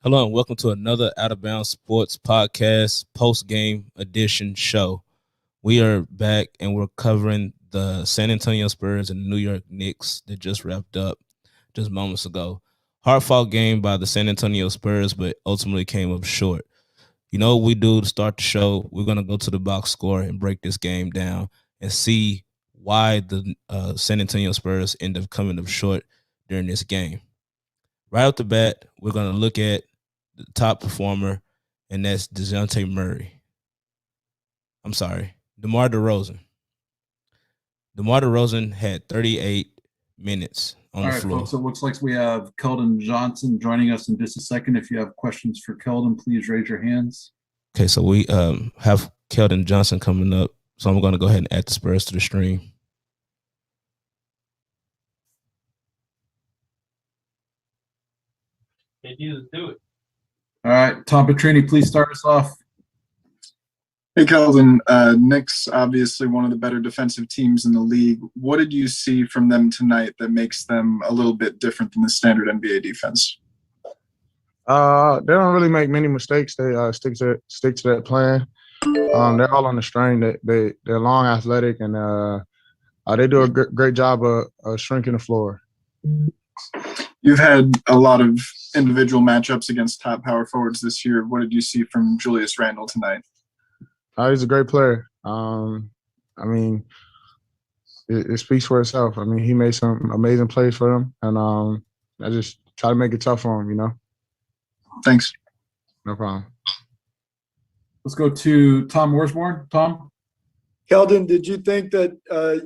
Hello and welcome to another Out of Bounds Sports Podcast post-game edition show. We are back and we're covering the San Antonio Spurs and the New York Knicks that just wrapped up just moments ago. Hard-fought game by the San Antonio Spurs, but ultimately came up short. You know what we do to start the show? We're going to go to the box score and break this game down and see why the San Antonio Spurs end up coming up short during this game. Right off the bat, we're going to look at the top performer, and that's DeMar DeRozan. DeMar DeRozan had 38 minutes on the floor. All right, folks, it looks like we have Keldon Johnson joining us in just a second. If you have questions for Keldon, please raise your hands. Okay, so we have Keldon Johnson coming up, so I'm going to go ahead and add the Spurs to the stream. Hey, Jesus, do it. All right, Tom Petrini, please start us off. Hey, Keldon. Knicks, obviously one of the better defensive teams in the league. What did you see from them tonight that makes them a little bit different than the standard NBA defense? They don't really make many mistakes. They stick to that plan. They're all on the string. They're long, athletic, and they do a great job of shrinking the floor. You've had a lot of individual matchups against top power forwards this year. What did you see from Julius Randle tonight? He's a great player. It speaks for itself. I mean, he made some amazing plays for them, and I just try to make it tough for him, you know? Thanks. No problem. Let's go to Tom Worsborn. Tom? Keldon, did you think that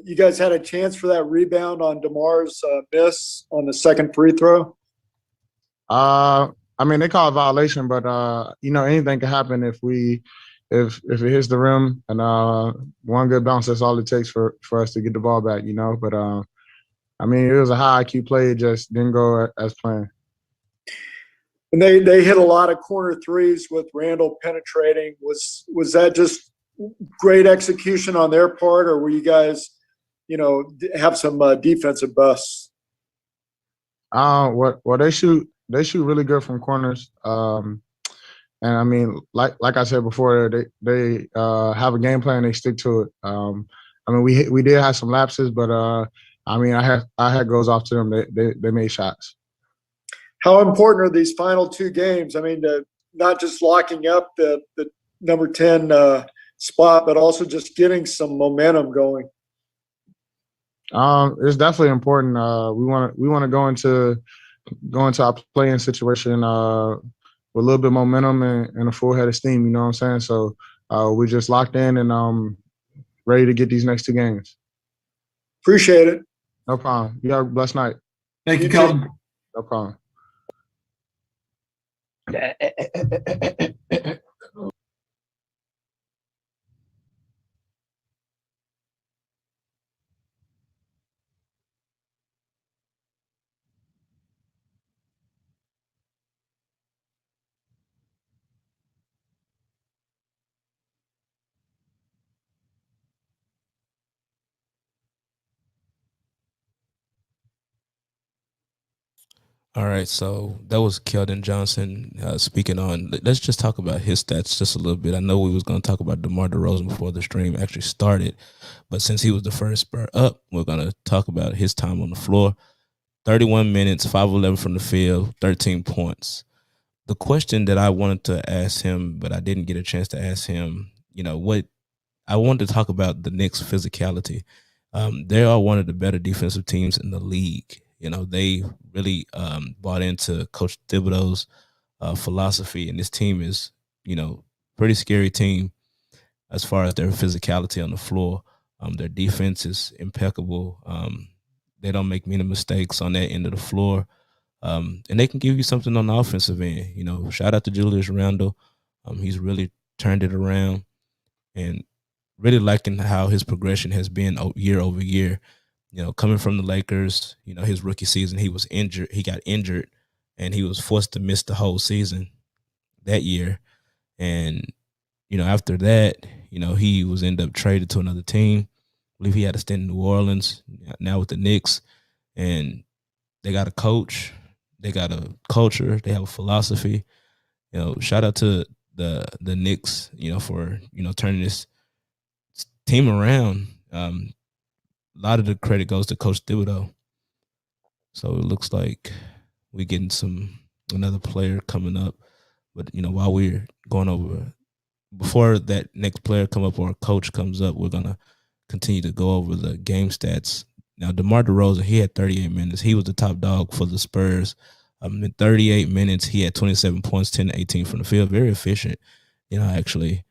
you guys had a chance for that rebound on DeMar's miss on the second free throw? They call it violation, but anything can happen if it hits the rim and one good bounce. That's all it takes for us to get the ball back, you know. But it was a high IQ play. It just didn't go as planned. And they hit a lot of corner threes with Randle penetrating. Was that just great execution on their part, or were you guys, have some defensive busts? They shoot really good from corners. And like I said before, they have a game plan. They stick to it. We did have some lapses, but I had goes off to them. They made shots. How important are these final two games? Not just locking up the number 10 spot, but also just getting some momentum going. It's definitely important. We want to go into our playing situation with a little bit of momentum and a full head of steam. You know what I'm saying? So we're just locked in and ready to get these next two games. Appreciate it. No problem. You have a blessed night. Thank you, Keldon. No problem. All right, so that was Keldon Johnson speaking on. Let's just talk about his stats just a little bit. I know we was going to talk about DeMar DeRozan before the stream actually started, but since he was the first Spur up, we're going to talk about his time on the floor. 31 minutes, 5-11 from the field, 13 points. The question that I wanted to ask him, but I didn't get a chance to ask him, I wanted to talk about the Knicks' physicality. They are one of the better defensive teams in the league. They really bought into Coach Thibodeau's philosophy, and this team is, pretty scary team as far as their physicality on the floor. Their defense is impeccable. They don't make many mistakes on that end of the floor, and they can give you something on the offensive end. Shout out to Julius Randle. He's really turned it around, and really liking how his progression has been year over year. Coming from the Lakers, his rookie season, he was injured. He got injured, and he was forced to miss the whole season that year. And, after that, he was ended up traded to another team. I believe he had a stint in New Orleans, now with the Knicks. And they got a coach. They got a culture. They have a philosophy. Shout out to the Knicks, for turning this team around. A lot of the credit goes to Coach Thibodeau. So it looks like we're getting another player coming up. But while we're going over, before that next player come up or a coach comes up, we're gonna continue to go over the game stats. Now, Demar Derozan, he had 38 minutes. He was the top dog for the Spurs. In 38 minutes, he had 27 points, 10 to 18 from the field. Very efficient. Actually,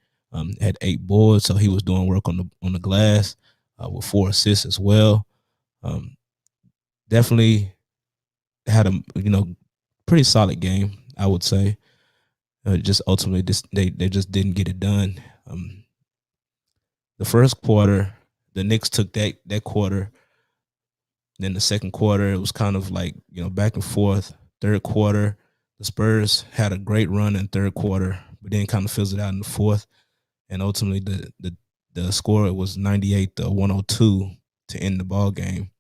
had 8 boards, so he was doing work on the glass with 4 assists as well. Definitely had a pretty solid game, I would say. Just ultimately, they just didn't get it done. The first quarter, the Knicks took that quarter. Then the second quarter, it was kind of like back and forth. Third quarter, the Spurs had a great run in third quarter, but then kind of fizzled out in the fourth. And ultimately, the score was 98-102 to end the ball game.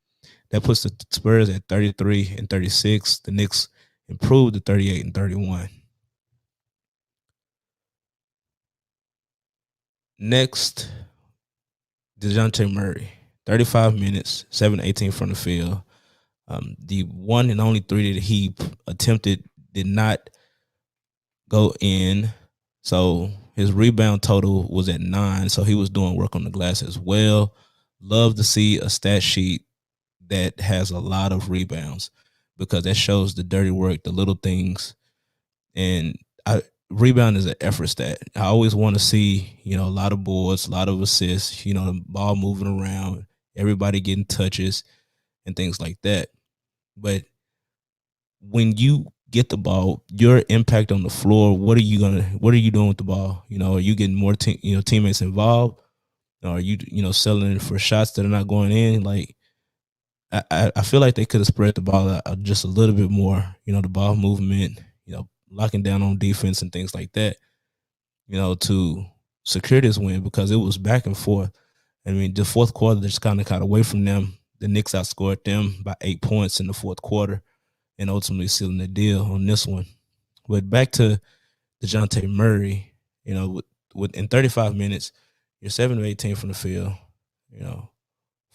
That puts the Spurs at 33-36. The Knicks improved to 38-31. Next, DeJounte Murray, 35 minutes, 7-18 from the field. The one and only three that he attempted did not go in. So his rebound total was at 9. So he was doing work on the glass as well. Love to see a stat sheet that has a lot of rebounds because that shows the dirty work, the little things. And rebound is an effort stat. I always want to see, a lot of boards, a lot of assists, the ball moving around, everybody getting touches and things like that. But when you get the ball, your impact on the floor, what are you doing with the ball? Are you getting more teammates involved? Or are you selling for shots that are not going in? Like I feel like they could have spread the ball out just a little bit more, the ball movement, locking down on defense and things like that, to secure this win because it was back and forth. I mean, the fourth quarter just kind of got away from them. The Knicks outscored them by 8 points in the fourth quarter and ultimately sealing the deal on this one. But back to DeJounte Murray, with in 35 minutes, you're 7-18 from the field,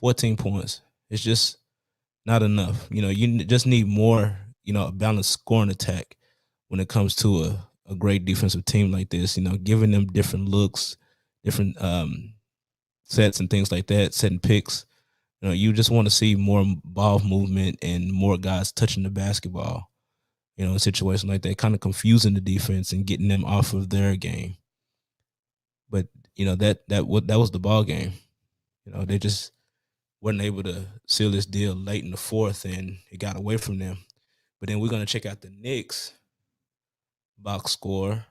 14 points. It's just not enough. You just need more, a balanced scoring attack when it comes to a great defensive team like this, giving them different looks, different sets and things like that, setting picks. You just want to see more ball movement and more guys touching the basketball, in a situation like that, kind of confusing the defense and getting them off of their game. But, that was the ball game. They just weren't able to seal this deal late in the fourth, and it got away from them. But then we're going to check out the Knicks box score.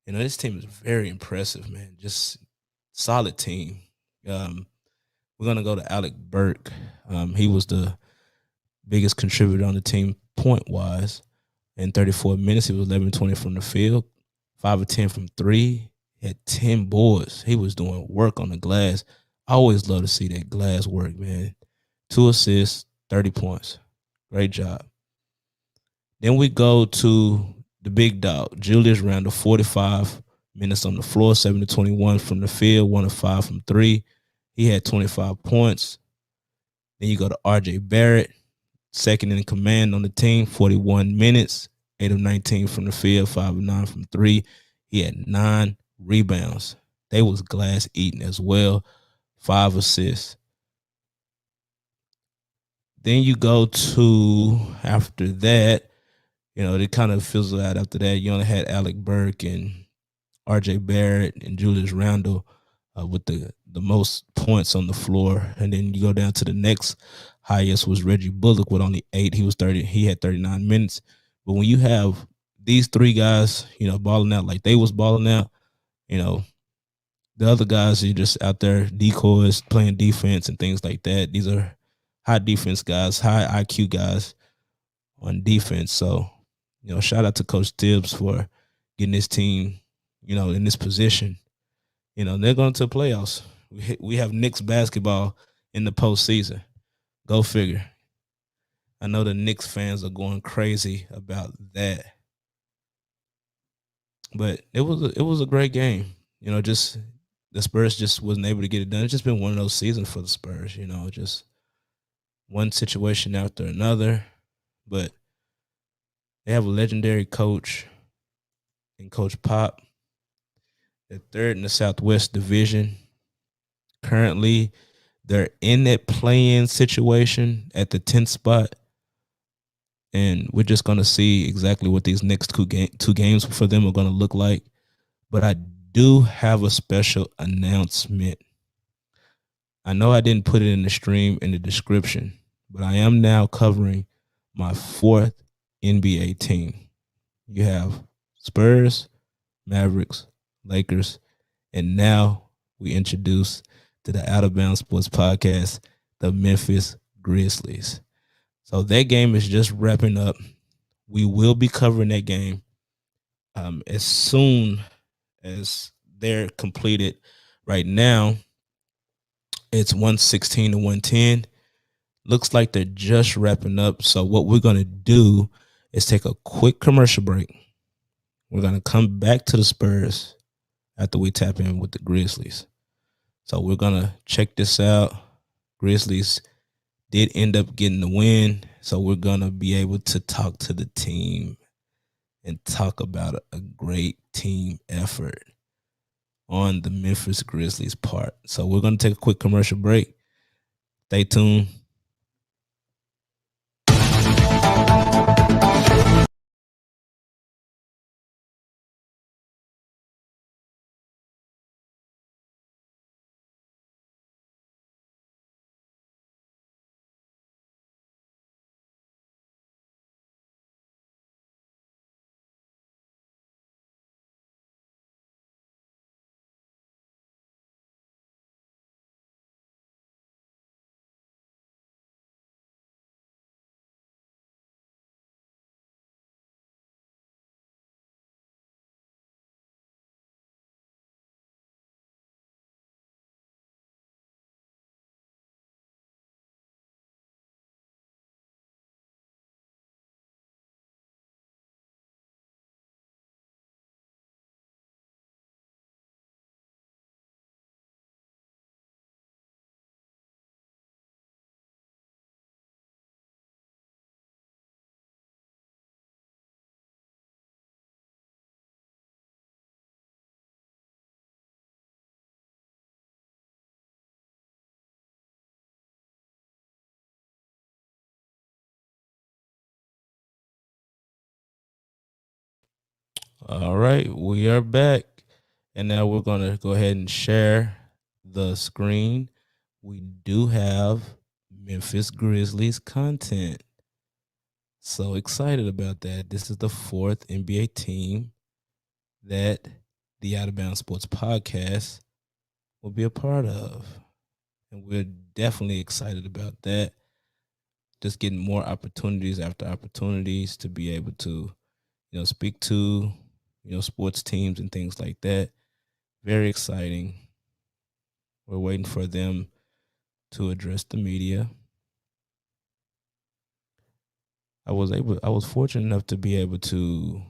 This team is very impressive, man. Just solid team. We're going to go to Alec Burke. He was the biggest contributor on the team point-wise. In 34 minutes, he was 11-20 from the field, 5 of 10 from 3, had 10 boards. He was doing work on the glass. I always love to see that glass work, man. 2 assists, 30 points. Great job. Then we go to the big dog, Julius Randle, 45 minutes on the floor, 7-21 from the field, 1 of 5 from 3. He had 25 points. Then you go to R.J. Barrett, second in command on the team, 41 minutes, 8 of 19 from the field, 5 of 9 from 3. He had 9 rebounds. They was glass eating as well, 5 assists. Then you go to, after that, they kind of fizzled out after that. You only had Alec Burke and R.J. Barrett and Julius Randle with the most points on the floor. And then you go down to the next highest was Reggie Bullock with only 8. He had 39 minutes. But when you have these 3 guys, balling out like they was balling out, the other guys are just out there decoys, playing defense and things like that. These are high defense guys, high IQ guys on defense. So, shout out to Coach Tibbs for getting this team, in this position. They're going to the playoffs. We have Knicks basketball in the postseason. Go figure. I know the Knicks fans are going crazy about that. But it was a great game. Just the Spurs just wasn't able to get it done. It's just been one of those seasons for the Spurs. Just one situation after another. But they have a legendary coach and Coach Pop. They're third in the Southwest Division. Currently, they're in that play-in situation at the 10th spot. And we're just going to see exactly what these next two games for them are going to look like. But I do have a special announcement. I know I didn't put it in the stream in the description, but I am now covering my fourth NBA team. You have Spurs, Mavericks, Lakers, and now we introduce to the Out of Bounds Sports Podcast the Memphis Grizzlies. So that game is just wrapping up. We will be covering that game as soon as they're completed. Right now, it's 116 to 110. Looks like they're just wrapping up. So what we're going to do is take a quick commercial break. We're going to come back to the Spurs after we tap in with the Grizzlies. So we're going to check this out. Grizzlies did end up getting the win. So we're going to be able to talk to the team and talk about a great team effort on the Memphis Grizzlies part. So we're going to take a quick commercial break. Stay tuned. All right, we are back. And now we're going to go ahead and share the screen. We do have Memphis Grizzlies content. So excited about that. This is the fourth NBA team that the Out of Bounds Sports Podcast will be a part of. And we're definitely excited about that. Just getting more opportunities after opportunities to be able to, speak to, sports teams and things like that. Very exciting. We're waiting for them to address the media. I was fortunate enough to be able to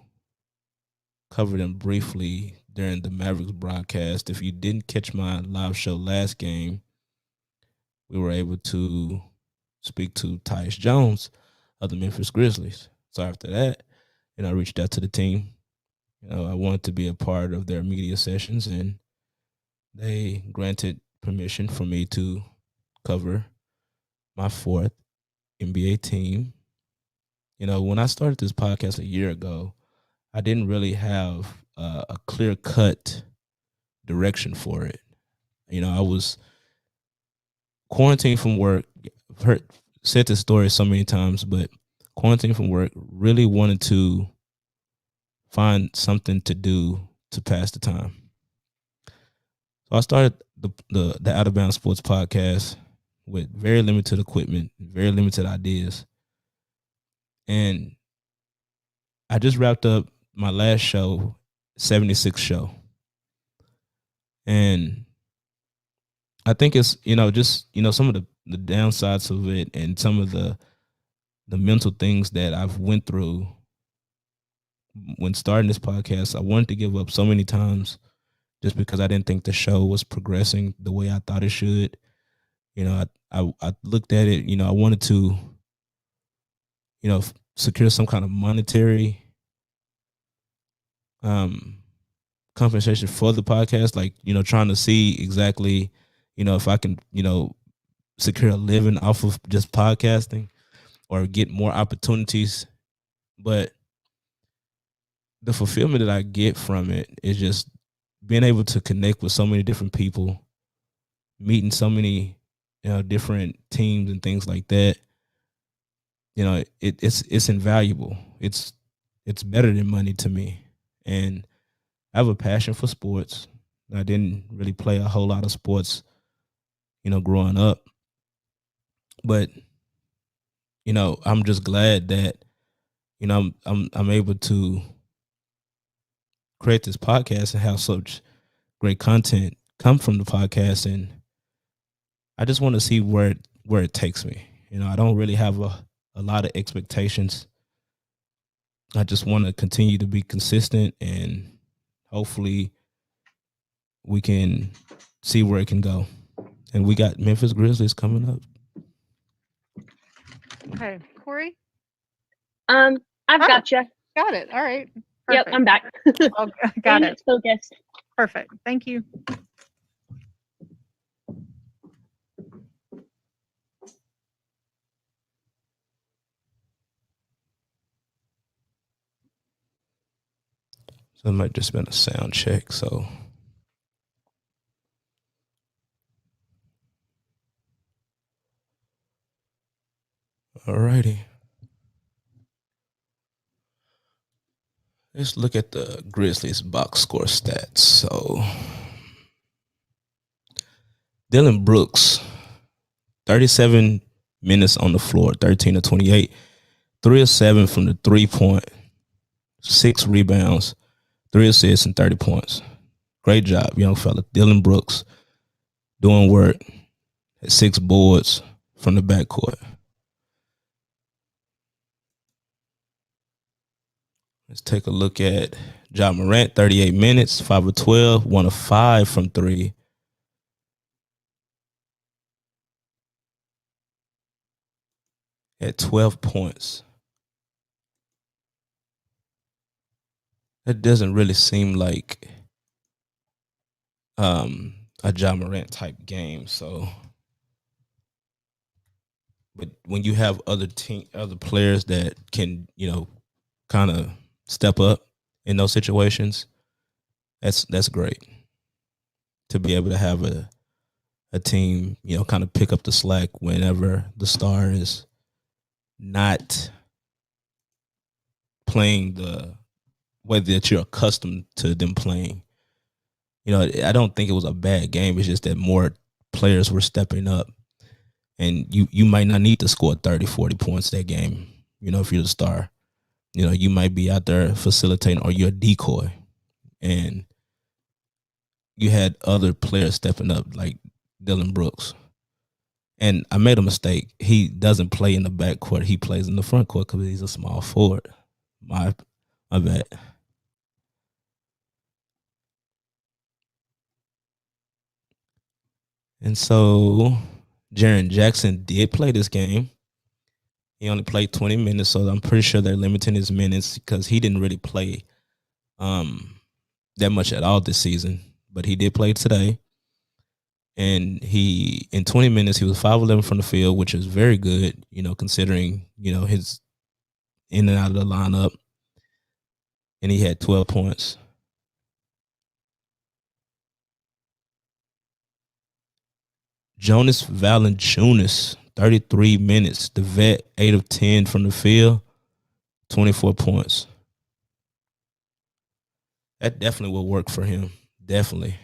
cover them briefly during the Mavericks broadcast. If you didn't catch my live show last game, we were able to speak to Tyus Jones of the Memphis Grizzlies. So after that, I reached out to the team. I wanted to be a part of their media sessions, and they granted permission for me to cover my fourth NBA team. When I started this podcast a year ago, I didn't really have a clear-cut direction for it. I was quarantined from work. Said this story so many times, but quarantined from work, really wanted to find something to do to pass the time. So I started the Out of Bounds Sports Podcast with very limited equipment, very limited ideas. And I just wrapped up my last show, 76th show. And I think it's, just, some of the downsides of it and some of the mental things that I've went through when starting this podcast, I wanted to give up so many times just because I didn't think the show was progressing the way I thought it should. You know, I looked at it. You know, I wanted to, secure some kind of monetary um compensation for the podcast, like, trying to see exactly, if I can, secure a living off of just podcasting or get more opportunities. But the fulfillment that I get from it is just being able to connect with so many different people, meeting so many, different teams and things like that. It's invaluable. It's better than money to me. And I have a passion for sports. I didn't really play a whole lot of sports, growing up. But, I'm just glad that, I'm able to create this podcast and have such great content come from the podcast. And I just want to see where it takes me. I don't really have a lot of expectations. I just want to continue to be consistent, and hopefully we can see where it can go. And we got Memphis Grizzlies coming up. Okay, Corey, I've Oh. got you. got it. All right. Yep, Perfect. I'm back. Oh, got it. Focused. Perfect. Thank you. So it might just been a sound check. So alrighty. Let's look at the Grizzlies box score stats. So Dylan Brooks, 37 minutes on the floor, 13 to 28, 3 of 7 from the 3-point, 6 rebounds, 3 assists, and 30 points. Great job, young fella. Dylan Brooks doing work at 6 boards from the backcourt. Let's take a look at Ja Morant, 38 minutes, 5 of 12, 1 of 5 from 3. At 12 points. That doesn't really seem like a Ja Morant type game. So, but when you have other players that can, kind of step up in those situations, that's great. To be able to have a team, kind of pick up the slack whenever the star is not playing the way that you're accustomed to them playing. I don't think it was a bad game. It's just that more players were stepping up. And you might not need to score 30, 40 points that game, if you're the star. You might be out there facilitating, or you're a decoy. And you had other players stepping up, like Dylan Brooks. And I made a mistake. He doesn't play in the backcourt. He plays in the front court because he's a small forward. My bad. And so Jaren Jackson did play this game. He only played 20 minutes, so I'm pretty sure they're limiting his minutes because he didn't really play that much at all this season. But he did play today. And in 20 minutes, he was 5-11 from the field, which is very good, considering, his in and out of the lineup. And he had 12 points. Jonas Valanciunas, 33 minutes. The vet, 8 of 10 from the field, 24 points. That definitely will work for him. Definitely.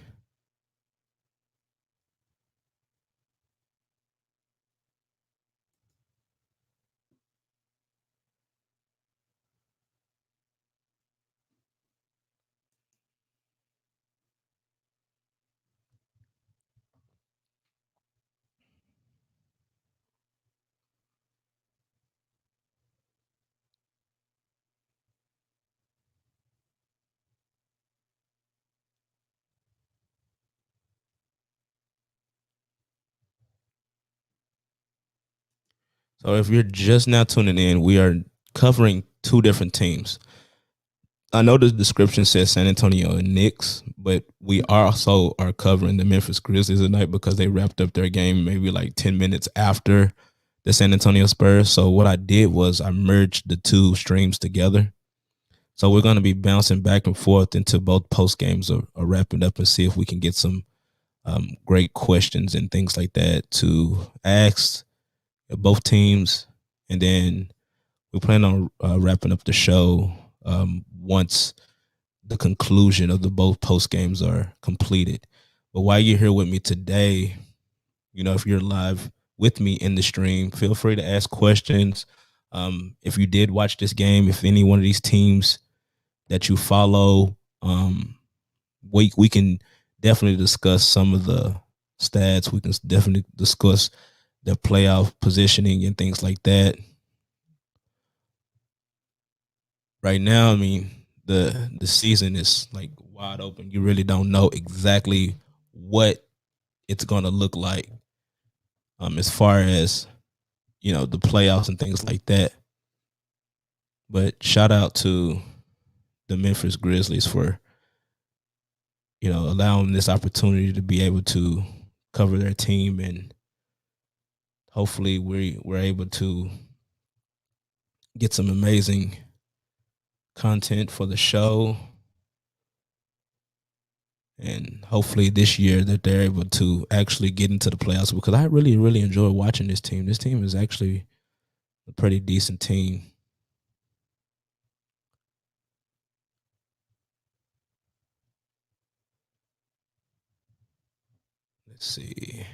So if you're just now tuning in, we are covering two different teams. I know the description says San Antonio and Knicks, but we also are covering the Memphis Grizzlies tonight because they wrapped up their game maybe like 10 minutes after the San Antonio Spurs. So what I did was I merged the two streams together. So we're going to be bouncing back and forth until both post games are wrapping up and see if we can get some great questions and things like that to ask both teams. And then we plan on wrapping up the show once the conclusion of the both post games are completed. But while you're here with me today, if you're live with me in the stream, feel free to ask questions. If you did watch this game, if any one of these teams that you follow, we can definitely discuss some of the stats. We can definitely discuss their playoff positioning and things like that. Right now, I mean, the season is like wide open. You really don't know exactly what it's going to look like as far as, the playoffs and things like that. But shout out to the Memphis Grizzlies for, allowing this opportunity to be able to cover their team, and hopefully we're able to get some amazing content for the show, and hopefully this year that they're able to actually get into the playoffs, because I really, really enjoy watching this team. This team is actually a pretty decent team. Let's see.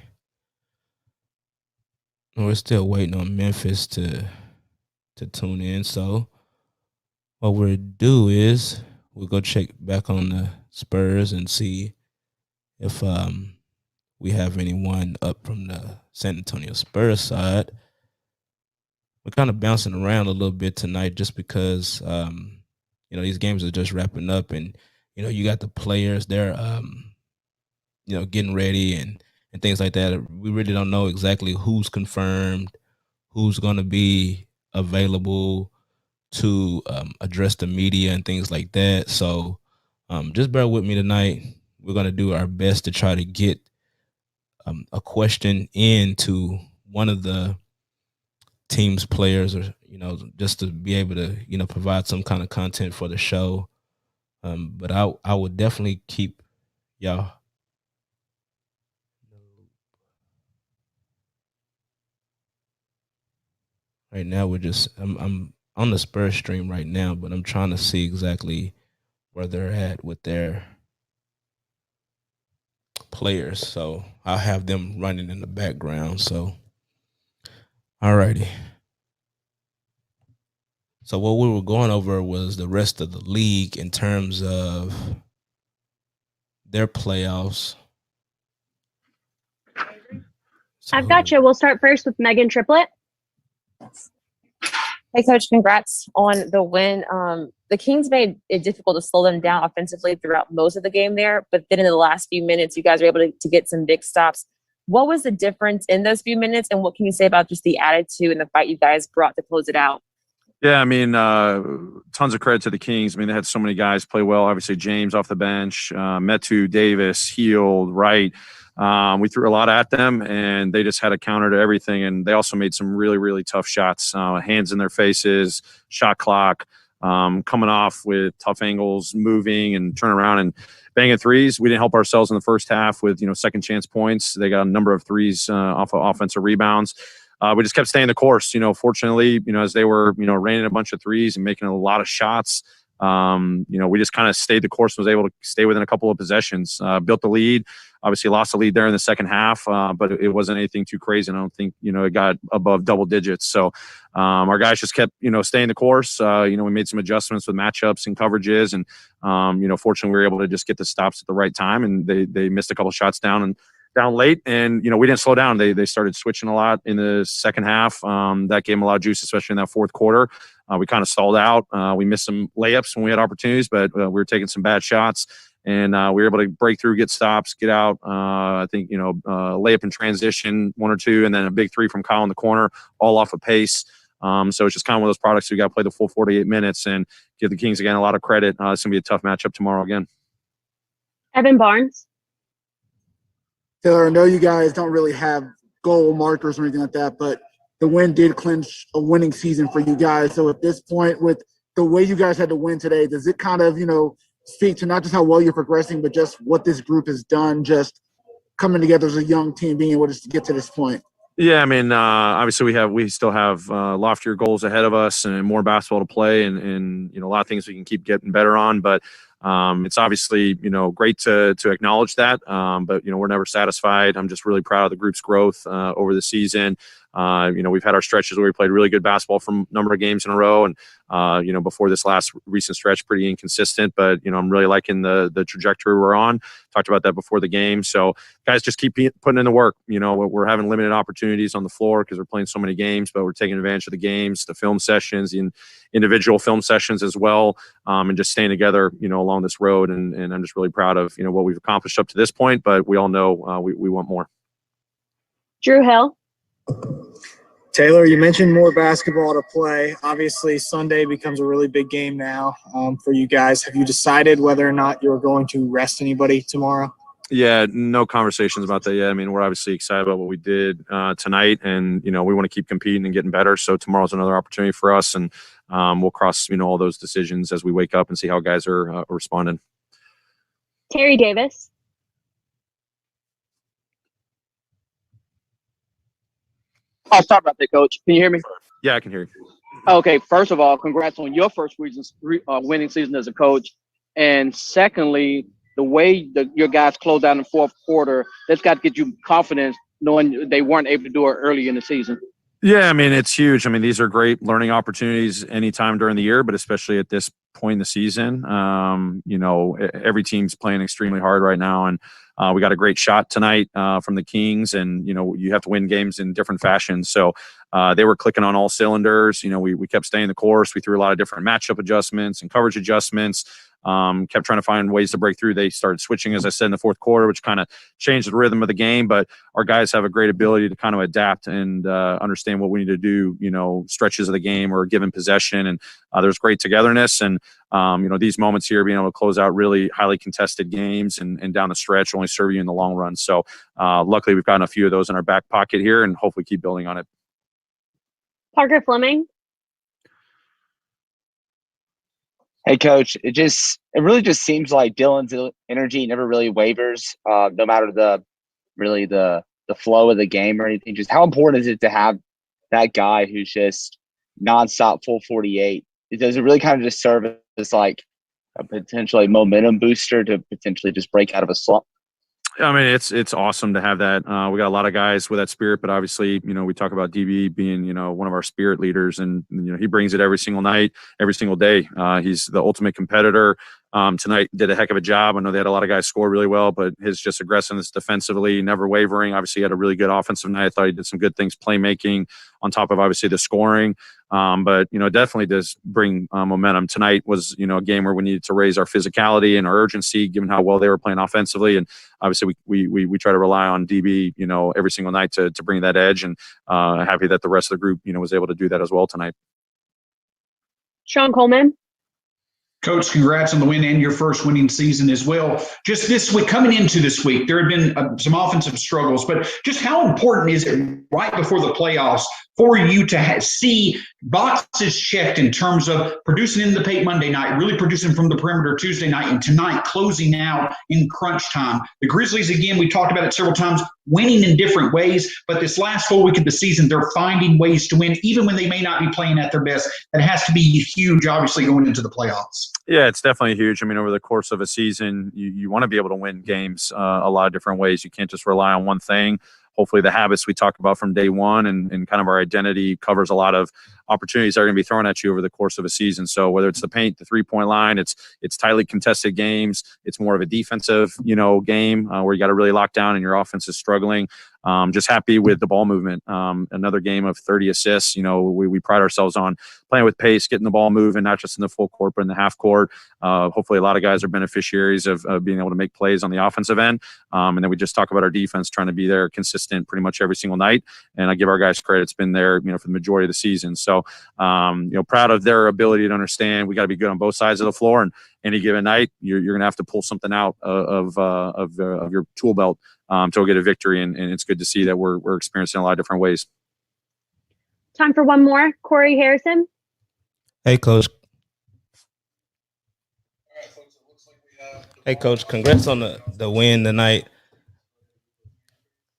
We're still waiting on Memphis to tune in. So what we'll do is we'll go check back on the Spurs and see if we have anyone up from the San Antonio Spurs side. We're kind of bouncing around a little bit tonight just because these games are just wrapping up, and you got the players, they're getting ready and things like that. We really don't know exactly who's confirmed, who's going to be available to address the media and things like that. So just bear with me tonight. We're going to do our best to try to get a question into one of the team's players, or just to be able to provide some kind of content for the show. But I would definitely keep y'all. Right now, I'm on the Spurs stream right now, but I'm trying to see exactly where they're at with their players. So I'll have them running in the background. So, alrighty. So what we were going over was the rest of the league in terms of their playoffs. So, I've got you. We'll start first with Megan Triplett. Hey, Coach, congrats on the win. The Kings made it difficult to slow them down offensively throughout most of the game there, but then in the last few minutes, you guys were able to get some big stops. What was the difference in those few minutes, and what can you say about just the attitude and the fight you guys brought to close it out? Yeah, I mean, tons of credit to the Kings. I mean, they had so many guys play well. Obviously, James off the bench, Metu, Davis, Heald, Wright. We threw a lot at them, and they just had a counter to everything. And they also made some really, really tough shots, hands in their faces, shot clock, coming off with tough angles, moving and turn around and banging threes. We didn't help ourselves in the first half with, second chance points. They got a number of threes off of offensive rebounds. We just kept staying the course. Fortunately, as they were, raining a bunch of threes and making a lot of shots, we just kind of stayed the course and was able to stay within a couple of possessions, built the lead. Obviously lost the lead there in the second half, but it wasn't anything too crazy. And I don't think, it got above double digits. So our guys just kept, staying the course. We made some adjustments with matchups and coverages. And, fortunately, we were able to just get the stops at the right time. And they missed a couple shots down late. And, we didn't slow down. They started switching a lot in the second half. That gave them a lot of juice, especially in that fourth quarter. We kind of stalled out. We missed some layups when we had opportunities, but we were taking some bad shots. and we were able to break through, get stops, get out. I think, layup in transition, 1 or 2, and then a big 3 from Kyle in the corner, all off a pace. So it's just kind of one of those products we got to play the full 48 minutes and give the Kings, again, a lot of credit. It's going to be a tough matchup tomorrow again. Evan Barnes. Taylor, I know you guys don't really have goal markers or anything like that, but the win did clinch a winning season for you guys. So at this point, with the way you guys had to win today, does it kind of, speak to not just how well you're progressing, but just what this group has done, just coming together as a young team, being able to get to this point? Yeah, I mean, obviously we still have loftier goals ahead of us and more basketball to play, and a lot of things we can keep getting better on. But it's obviously great to acknowledge that. But we're never satisfied. I'm just really proud of the group's growth over the season. We've had our stretches where we played really good basketball for a number of games in a row, and before this last recent stretch, pretty inconsistent. But I'm really liking the trajectory we're on. Talked about that before the game. So guys, just keep putting in the work. We're having limited opportunities on the floor because we're playing so many games, but we're taking advantage of the games, the film sessions, the individual film sessions as well, and just staying together, along this road. And I'm just really proud of what we've accomplished up to this point. But we all know we want more. Drew Hill. Taylor, you mentioned more basketball to play. Obviously, Sunday becomes a really big game now for you guys. Have you decided whether or not you're going to rest anybody tomorrow? Yeah, no conversations about that yet. I mean, we're obviously excited about what we did tonight, and we want to keep competing and getting better. So tomorrow's another opportunity for us, and we'll cross all those decisions as we wake up and see how guys are responding. Terry Davis. I'll start about that, Coach. Can you hear me? Yeah, I can hear you. Okay, first of all, congrats on your first winning season as a coach. And secondly, the way your guys closed out in the fourth quarter, that's got to get you confidence knowing they weren't able to do it early in the season. Yeah, I mean, it's huge. I mean, these are great learning opportunities anytime during the year, but especially at this point in the season. Every team's playing extremely hard right now, and we got a great shot tonight from the Kings, and you have to win games in different fashions. So they were clicking on all cylinders. We kept staying the course. We threw a lot of different matchup adjustments and coverage adjustments. Kept trying to find ways to break through. They started switching, as I said, in the fourth quarter, which kind of changed the rhythm of the game. But our guys have a great ability to kind of adapt and understand what we need to do, stretches of the game or a given possession. And there's great togetherness. And, these moments here, being able to close out really highly contested games and down the stretch only serve you in the long run. So luckily, we've gotten a few of those in our back pocket here and hopefully keep building on it. Parker Fleming. Hey, Coach, it really just seems like Dylan's energy never really wavers, no matter the flow of the game or anything. Just how important is it to have that guy who's just nonstop full 48? Does it really kind of just serve as like a potentially momentum booster to potentially just break out of a slump? I mean, it's awesome to have that. We got a lot of guys with that spirit, but obviously, we talk about DB being, one of our spirit leaders, and he brings it every single night, every single day. He's the ultimate competitor. Tonight did a heck of a job. I know they had a lot of guys score really well, but his just aggressiveness defensively, never wavering. Obviously, he had a really good offensive night. I thought he did some good things, playmaking on top of obviously the scoring. But definitely does bring momentum. Tonight was a game where we needed to raise our physicality and our urgency, given how well they were playing offensively. And obviously, we try to rely on DB every single night to bring that edge. And happy that the rest of the group was able to do that as well tonight. Sean Coleman. Coach, congrats on the win and your first winning season as well. Just this week, coming into this week, there had been some offensive struggles, but just how important is it right before the playoffs for you to see boxes checked in terms of producing in the paint Monday night, really producing from the perimeter Tuesday night, and tonight closing out in crunch time? The Grizzlies, again, we talked about it several times, winning in different ways, but this last full week of the season, they're finding ways to win, even when they may not be playing at their best. That has to be huge, obviously, going into the playoffs. Yeah, it's definitely huge. I mean, over the course of a season, you want to be able to win games a lot of different ways. You can't just rely on one thing. Hopefully the habits we talked about from day one and kind of our identity covers a lot of opportunities that are going to be thrown at you over the course of a season. So whether it's the paint, the 3-point line, it's tightly contested games. It's more of a defensive, game where you got to really lock down and your offense is struggling. Just happy with the ball movement. Another game of 30 assists. We pride ourselves on playing with pace, getting the ball moving, not just in the full court, but in the half court. Hopefully a lot of guys are beneficiaries of being able to make plays on the offensive end. And then we just talk about our defense trying to be there consistent pretty much every single night. And I give our guys credit. It's been there, for the majority of the season. So, proud of their ability to understand we got to be good on both sides of the floor. And any given night, you're going to have to pull something out of your tool belt to go get a victory. And it's good to see that we're experiencing a lot of different ways. Time for one more. Corey Harrison. Hey, Coach. Hey, Coach. Congrats on the win tonight.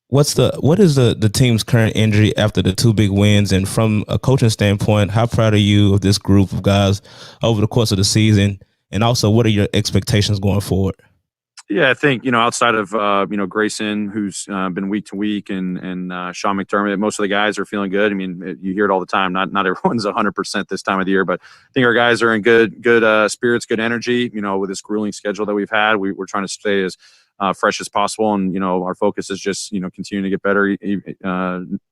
What is the team's current injury after the 2 big wins? And from a coaching standpoint, how proud are you of this group of guys over the course of the season? And also, what are your expectations going forward? Yeah, I think, outside of, Grayson, who's been week to week, and Sean McDermott, most of the guys are feeling good. I mean, you hear it all the time. Not everyone's 100% this time of the year, but I think our guys are in good spirits, good energy, with this grueling schedule that we've had. We're trying to stay as fresh as possible. And, our focus is just, continuing to get better,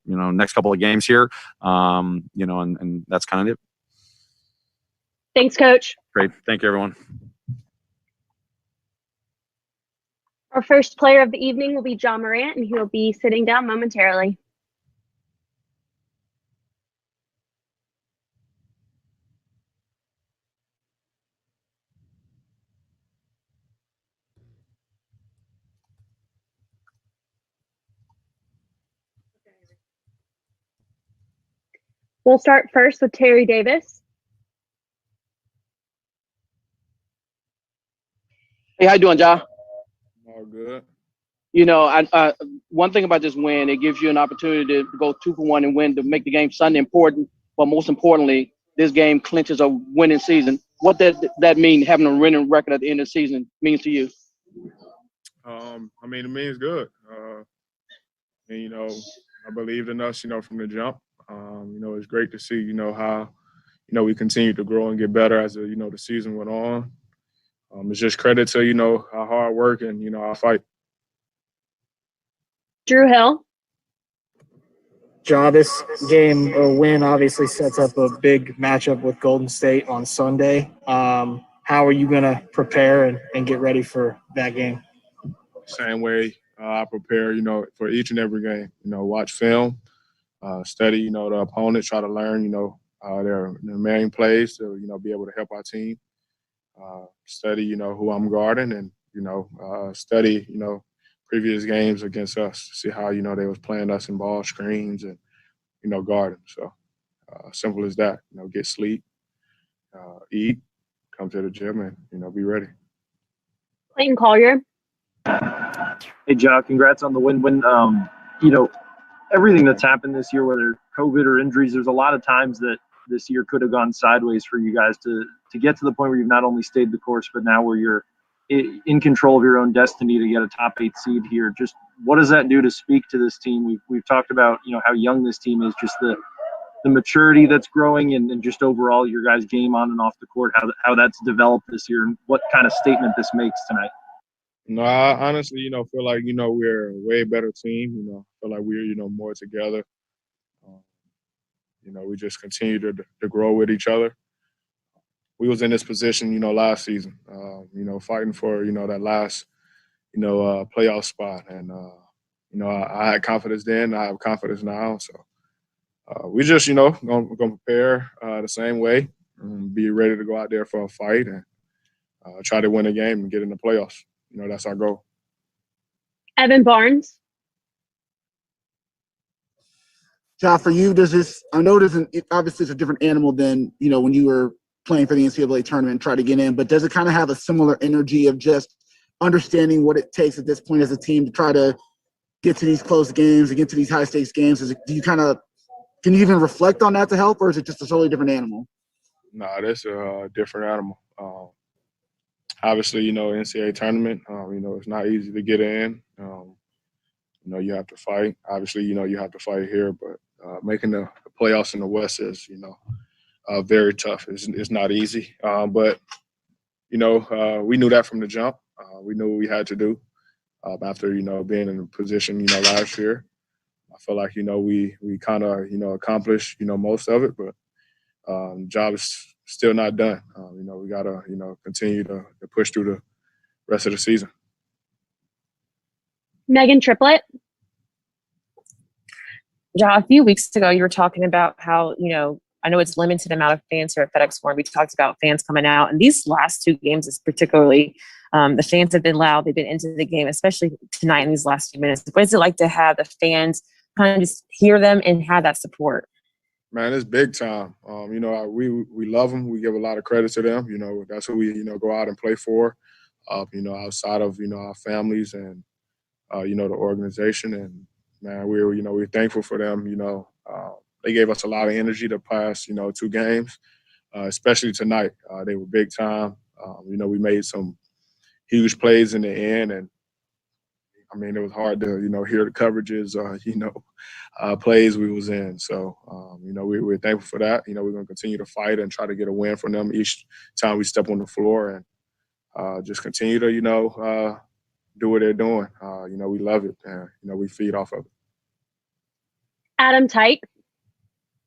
next couple of games here, and that's kind of it. Thanks, Coach. Great. Thank you, everyone. Our first player of the evening will be John Morant, and he will be sitting down momentarily. We'll start first with Terry Davis. Hey, how you doing, Ja? All good. One thing about this win, it gives you an opportunity to go 2 for 1 and win, to make the game Sunday important. But most importantly, this game clinches a winning season. What that mean, having a winning record at the end of the season, means to you? It means good. I believed in us, from the jump. It's great to see, how, we continue to grow and get better as the season went on. It's just credit to, our hard work and, our fight. Drew Hill. Ja, this game or win obviously sets up a big matchup with Golden State on Sunday. How are you going to prepare and get ready for that game? Same way I prepare, for each and every game. Watch film, study, the opponent, try to learn, their main plays to, be able to help our team. Study, who I'm guarding, and, study, previous games against us, see how, they was playing us in ball screens and, guarding. So simple as that, get sleep, eat, come to the gym, and, be ready. Clayton Collier. Hey, Ja, congrats on the win. Everything that's happened this year, whether COVID or injuries, there's a lot of times that this year could have gone sideways for you guys to get to the point where you've not only stayed the course, but now where you're in control of your own destiny to get a top 8 seed here. Just what does that do to speak to this team? We've talked about, how young this team is, just the maturity that's growing and just overall your guys' game on and off the court, how that's developed this year, and what kind of statement this makes tonight. No, I honestly, feel like, we're a way better team. Feel like we're, more together. We just continue to grow with each other. We was in this position, last season, fighting for, that last, playoff spot. And, I had confidence then. I have confidence now. So we just, going to prepare the same way, and be ready to go out there for a fight and try to win a game and get in the playoffs. That's our goal. Evan Barnes. Ja, for you, I know obviously it's a different animal than, when you were playing for the NCAA tournament and try to get in, but does it kind of have a similar energy of just understanding what it takes at this point as a team to try to get to these close games and get to these high stakes games? Can you even reflect on that to help, or is it just a totally different animal? No, that's a different animal. Obviously, NCAA tournament, it's not easy to get in. You have to fight. Obviously, you have to fight here, but, making the playoffs in the West is, very tough. It's not easy. But, we knew that from the jump. We knew what we had to do after, being in a position, last year. I feel like, we kind of, accomplished, most of it, but the job is still not done. We got to, continue to push through the rest of the season. Megan Triplett. Ja, a few weeks ago, you were talking about how, I know it's limited amount of fans here at FedEx Forum. We talked about fans coming out, and these last two games is particularly, the fans have been loud. They've been into the game, especially tonight in these last few minutes. What is it like to have the fans kind of just hear them and have that support? Man, it's big time. We love them. We give a lot of credit to them. That's who we, go out and play for, outside of, our families and, the organization. And, man, we're thankful for them. They gave us a lot of energy the past, 2 games, especially tonight. They were big time. We made some huge plays in the end. And, it was hard to, hear the coverages, plays we was in. So, we're thankful for that. We're going to continue to fight and try to get a win from them each time we step on the floor and just continue to, do what they're doing. We love it. And, we feed off of it. Adam Tite.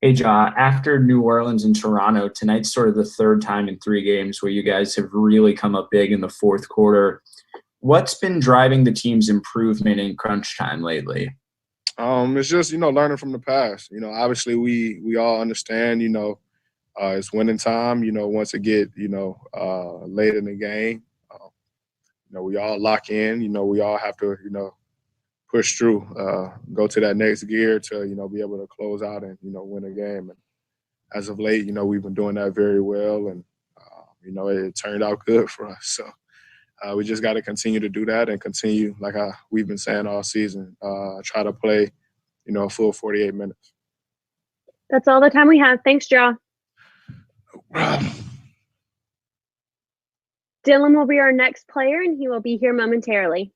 Hey, Ja, after New Orleans and Toronto, tonight's sort of the third time in 3 games where you guys have really come up big in the fourth quarter. What's been driving the team's improvement in crunch time lately? It's just, learning from the past. Obviously we all understand, it's winning time, once it get, late in the game. We all lock in, we all have to, push through, go to that next gear to, be able to close out and, win a game. And as of late, we've been doing that very well. And, it turned out good for us. So we just got to continue to do that and continue, like we've been saying all season, try to play, a full 48 minutes. That's all the time we have. Thanks, Ja. Dylan will be our next player, and he will be here momentarily.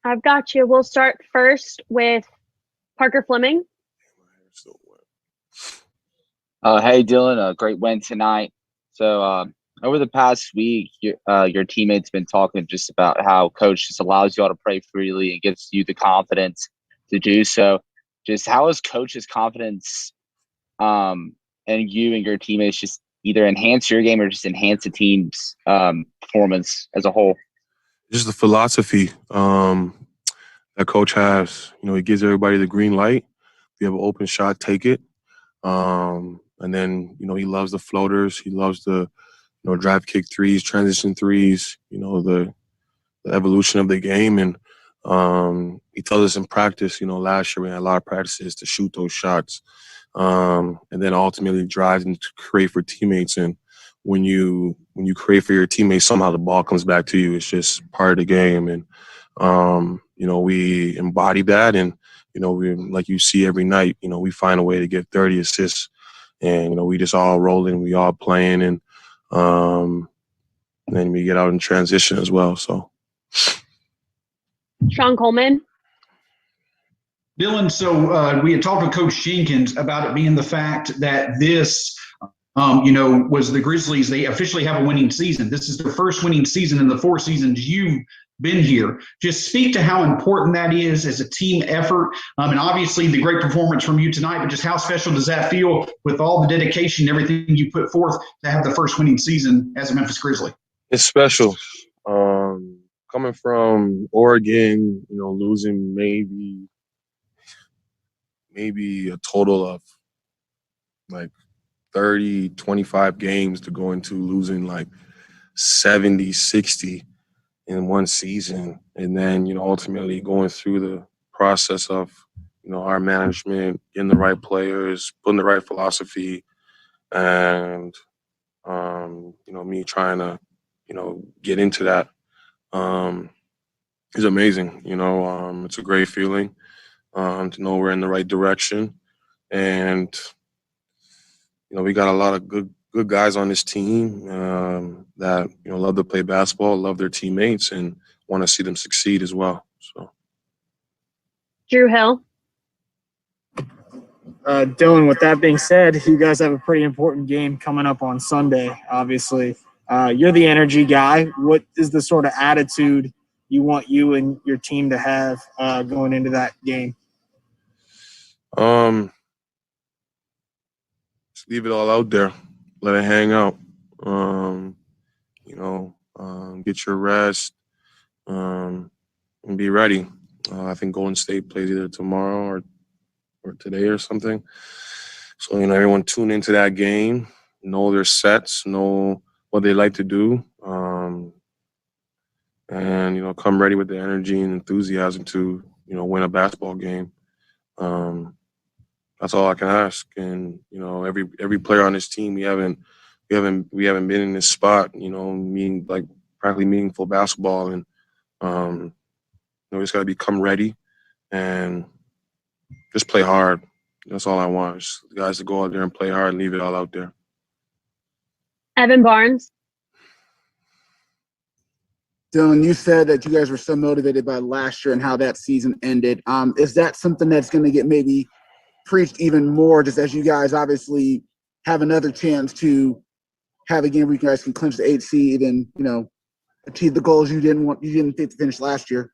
I've got you. We'll start first with Parker Fleming. Hey, Dylan, a great win tonight. So over the past week, your teammates been talking just about how coach just allows you all to play freely and gives you the confidence to do so. Just how has coach's confidence and you and your teammates just either enhance your game or just enhance the team's performance as a whole? Just the philosophy that coach has. He gives everybody the green light. If you have an open shot, take it. And then, he loves the floaters. He loves the, drive kick threes, transition threes, the evolution of the game. And he tells us in practice, last year we had a lot of practices to shoot those shots. And then ultimately drive and to create for teammates. And when you create for your teammates, somehow the ball comes back to you. It's just part of the game. And, we embody that. And, we, like you see every night, we find a way to get 30 assists. And, we just all rolling, we all playing. And then we get out in transition as well. So. Sean Coleman. Dylan, so we had talked with Coach Jenkins about it being the fact that this was the Grizzlies. They officially have a winning season. This is their first winning season in the 4 seasons you've been here. Just speak to how important that is as a team effort. And obviously the great performance from you tonight, but just how special does that feel with all the dedication, everything you put forth to have the first winning season as a Memphis Grizzly? It's special. Coming from Oregon, losing maybe a total of like 30, 25 games to go into losing like 70, 60 in one season. And then, ultimately going through the process of, our management, getting the right players, putting the right philosophy, and, me trying to, get into that. is amazing. It's a great feeling to know we're in the right direction, and we got a lot of good guys on this team that love to play basketball, love their teammates, and want to see them succeed as well. So, Drew Hill. Dylan, with that being said, you guys have a pretty important game coming up on Sunday, obviously. You're the energy guy. What is the sort of attitude you want you and your team to have going into that game? Just leave it all out there. Let it hang out. Get your rest and be ready. I think Golden State plays either tomorrow or today or something. So, everyone tune into that game, know their sets, know what they like to do, and, come ready with the energy and enthusiasm to, win a basketball game. That's all I can ask. And, every player on this team, we haven't been in this spot, practically meaningful basketball. And, we just got to become ready and just play hard. That's all I want. Just the guys to go out there and play hard and leave it all out there. Evan Barnes. Dylan, you said that you guys were so motivated by last year and how that season ended. Is that something that's going to get maybe preached even more, just as you guys obviously have another chance to have a game where you guys can clinch the 8th seed and, achieve the goals you didn't think to finish last year?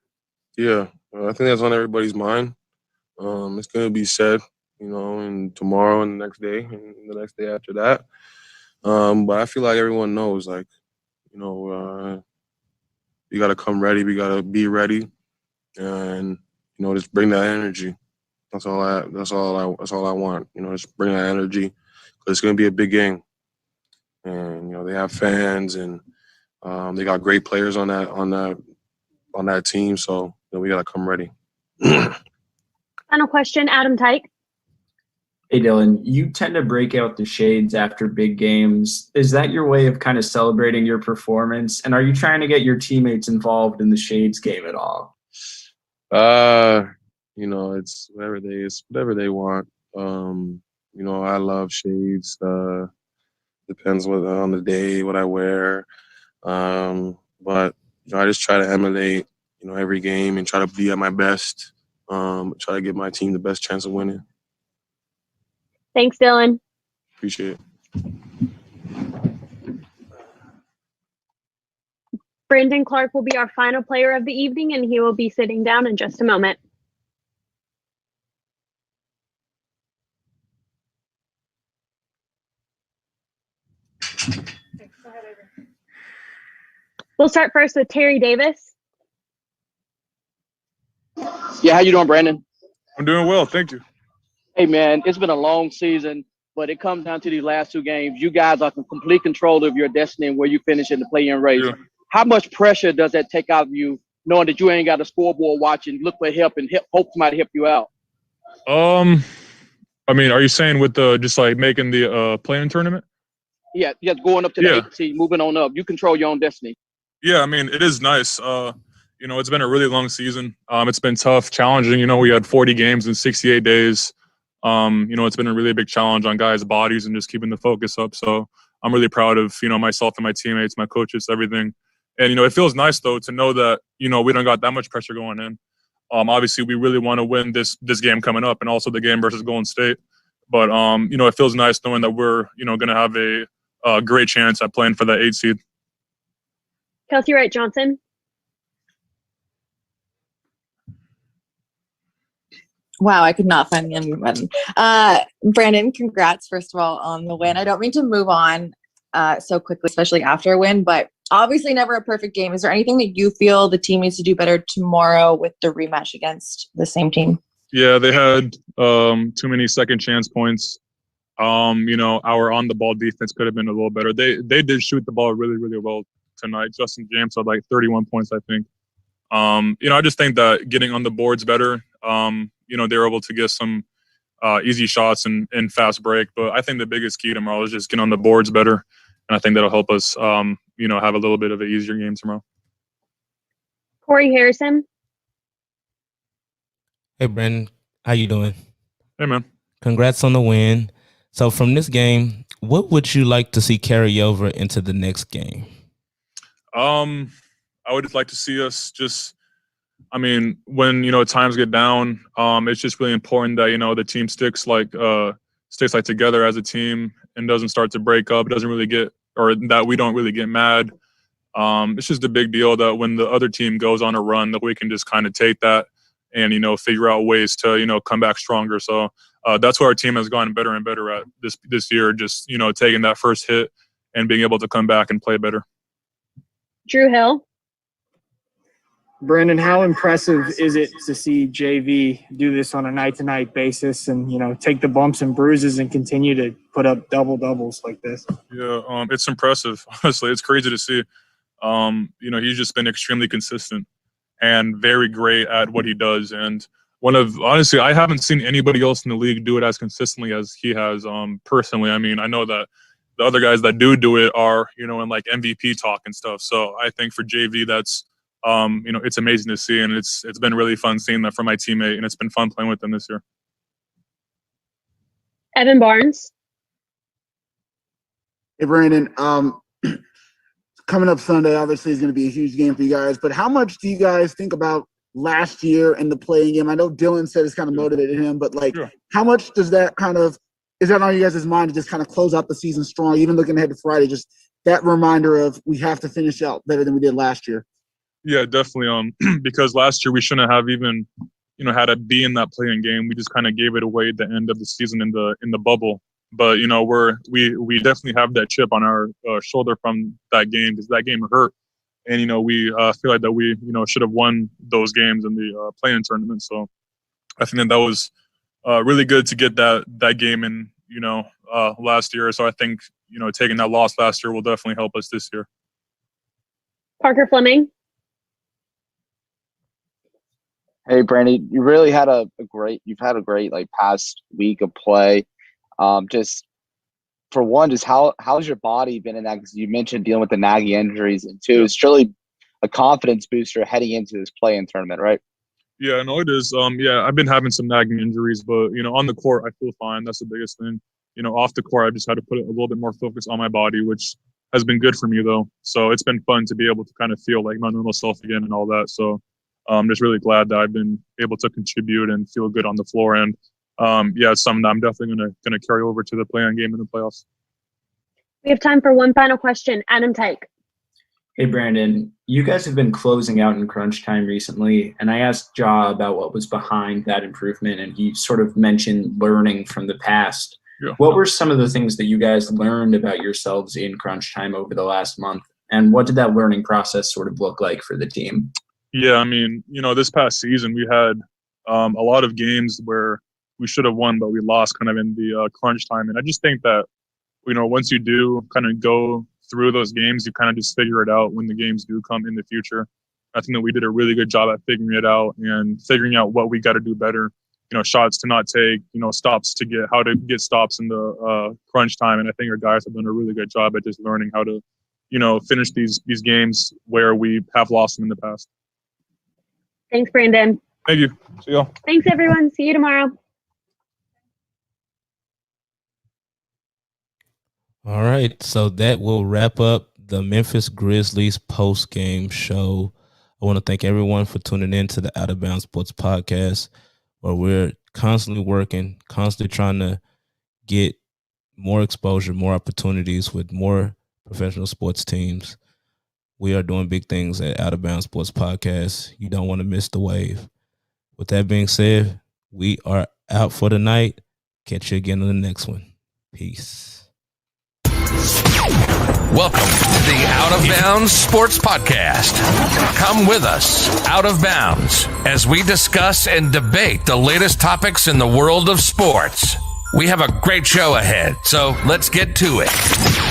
Yeah, I think that's on everybody's mind. It's going to be said, and tomorrow and the next day and the next day after that. But I feel like everyone knows, you got to come ready. We got to be ready, and just bring that energy. That's all I want. Just bring that energy, because it's going to be a big game, and they have fans, and they got great players on that team. So we got to come ready. Final question, Adam Tyke. Hey, Dylan, you tend to break out the shades after big games. Is that your way of kind of celebrating your performance? And are you trying to get your teammates involved in the shades game at all? It's whatever they want. I love shades. Depends on the day, what I wear. But I just try to emulate, every game and try to be at my best. Try to give my team the best chance of winning. Thanks, Dylan. Appreciate it. Brandon Clark will be our final player of the evening, and he will be sitting down in just a moment. We'll start first with Terry Davis. Yeah, how you doing, Brandon? I'm doing well, thank you. Hey, man, it's been a long season, but it comes down to these last 2 games. You guys are in complete control of your destiny and where you finish in the play-in race. Yeah. How much pressure does that take out of you, knowing that you ain't got a scoreboard watching, look for help and hope somebody help you out? Are you saying with just like making the play-in tournament? Yeah, going up to the 8th seed, moving on up. You control your own destiny. Yeah, it is nice. It's been a really long season. It's been tough, challenging. We had 40 games in 68 days. It's been a really big challenge on guys' bodies and just keeping the focus up. So I'm really proud of, myself and my teammates, my coaches, everything. And, it feels nice, though, to know that, we don't got that much pressure going in. Obviously, we really want to win this game coming up and also the game versus Golden State. But, it feels nice knowing that we're, going to have a great chance at playing for that 8th seed. Kelsey Wright Johnson. Wow, I could not find the unmute button. Brandon, congrats, first of all, on the win. I don't mean to move on so quickly, especially after a win, but obviously never a perfect game. Is there anything that you feel the team needs to do better tomorrow with the rematch against the same team? Yeah, they had too many second chance points. Our on-the-ball defense could have been a little better. They did shoot the ball really, really well tonight. Justin James had like 31 points, I think. I just think that getting on the boards better, they were able to get some easy shots and fast break. But I think the biggest key tomorrow is just getting on the boards better. And I think that'll help us, have a little bit of an easier game tomorrow. Corey Harrison. Hey, Brandon, how you doing? Hey, man. Congrats on the win. So from this game, what would you like to see carry over into the next game? I would like to see us when, times get down, it's just really important that, the team sticks together as a team and doesn't start to break up, that we don't really get mad. It's just a big deal that when the other team goes on a run, that we can just kind of take that and, figure out ways to, come back stronger. So that's what our team has gotten better and better at this year, just, taking that first hit and being able to come back and play better. Drew Hill. Brandon, how impressive is it to see JV do this on a night-to-night basis and, take the bumps and bruises and continue to put up double-doubles like this? Yeah, it's impressive. Honestly, it's crazy to see. He's just been extremely consistent and very great at what he does. And honestly, I haven't seen anybody else in the league do it as consistently as he has personally. I mean, I know that the other guys that do it are, in like MVP talk and stuff. So I think for JV, that's, it's amazing to see. And it's been really fun seeing that from my teammate, and it's been fun playing with them this year. Evan Barnes. Hey, Brandon, coming up Sunday, obviously, is going to be a huge game for you guys. But how much do you guys think about last year and the playing game? I know Dylan said it's kind of motivated him, but how much does that is that on you guys' mind to just kind of close out the season strong, even looking ahead to Friday, just that reminder of we have to finish out better than we did last year? Yeah, definitely. Because last year we shouldn't have even, had to be in that playing game. We just kind of gave it away at the end of the season in the bubble. But we definitely have that chip on our shoulder from that game, because that game hurt, and we feel like that we should have won those games in the play-in tournament. So I think that was really good to get that game in last year. So I think taking that loss last year will definitely help us this year. Parker Fleming. Hey, Brandon, you really had a great past week of play. Just for one, just how's your body been in that? Because you mentioned dealing with the nagging injuries, and two, it's truly a confidence booster heading into this play-in tournament, right? Yeah, no, it is. I've been having some nagging injuries, but on the court I feel fine. That's the biggest thing. Off the court I just had to put a little bit more focus on my body, which has been good for me though. So it's been fun to be able to kind of feel like my normal self again and all that. So I'm just really glad that I've been able to contribute and feel good on the floor. And it's something that I'm definitely gonna carry over to the play-in game in the playoffs. We have time for one final question. Adam Tyke. Hey, Brandon, you guys have been closing out in crunch time recently, and I asked Ja about what was behind that improvement, and he sort of mentioned learning from the past. Yeah. What were some of the things that you guys learned about yourselves in crunch time over the last month, and what did that learning process sort of look like for the team? Yeah, I mean, this past season we had a lot of games where we should have won, but we lost kind of in the crunch time. And I just think that, once you do kind of go through those games, you kind of just figure it out when the games do come in the future. I think that we did a really good job at figuring it out and figuring out what we got to do better. Shots to not take, stops to how to get stops in the crunch time. And I think our guys have done a really good job at just learning how to, finish these games where we have lost them in the past. Thanks, Brandon. Thank you. See y'all. Thanks, everyone. See you tomorrow. All right, so that will wrap up the Memphis Grizzlies post-game show. I want to thank everyone for tuning in to the Out of Bounds Sports Podcast, where we're constantly working, constantly trying to get more exposure, more opportunities with more professional sports teams. We are doing big things at Out of Bounds Sports Podcast. You don't want to miss the wave. With that being said, we are out for the night. Catch you again on the next one. Peace. Welcome to the Out of Bounds Sports Podcast. Come with us, Out of Bounds, as we discuss and debate the latest topics in the world of sports. We have a great show ahead, so let's get to it.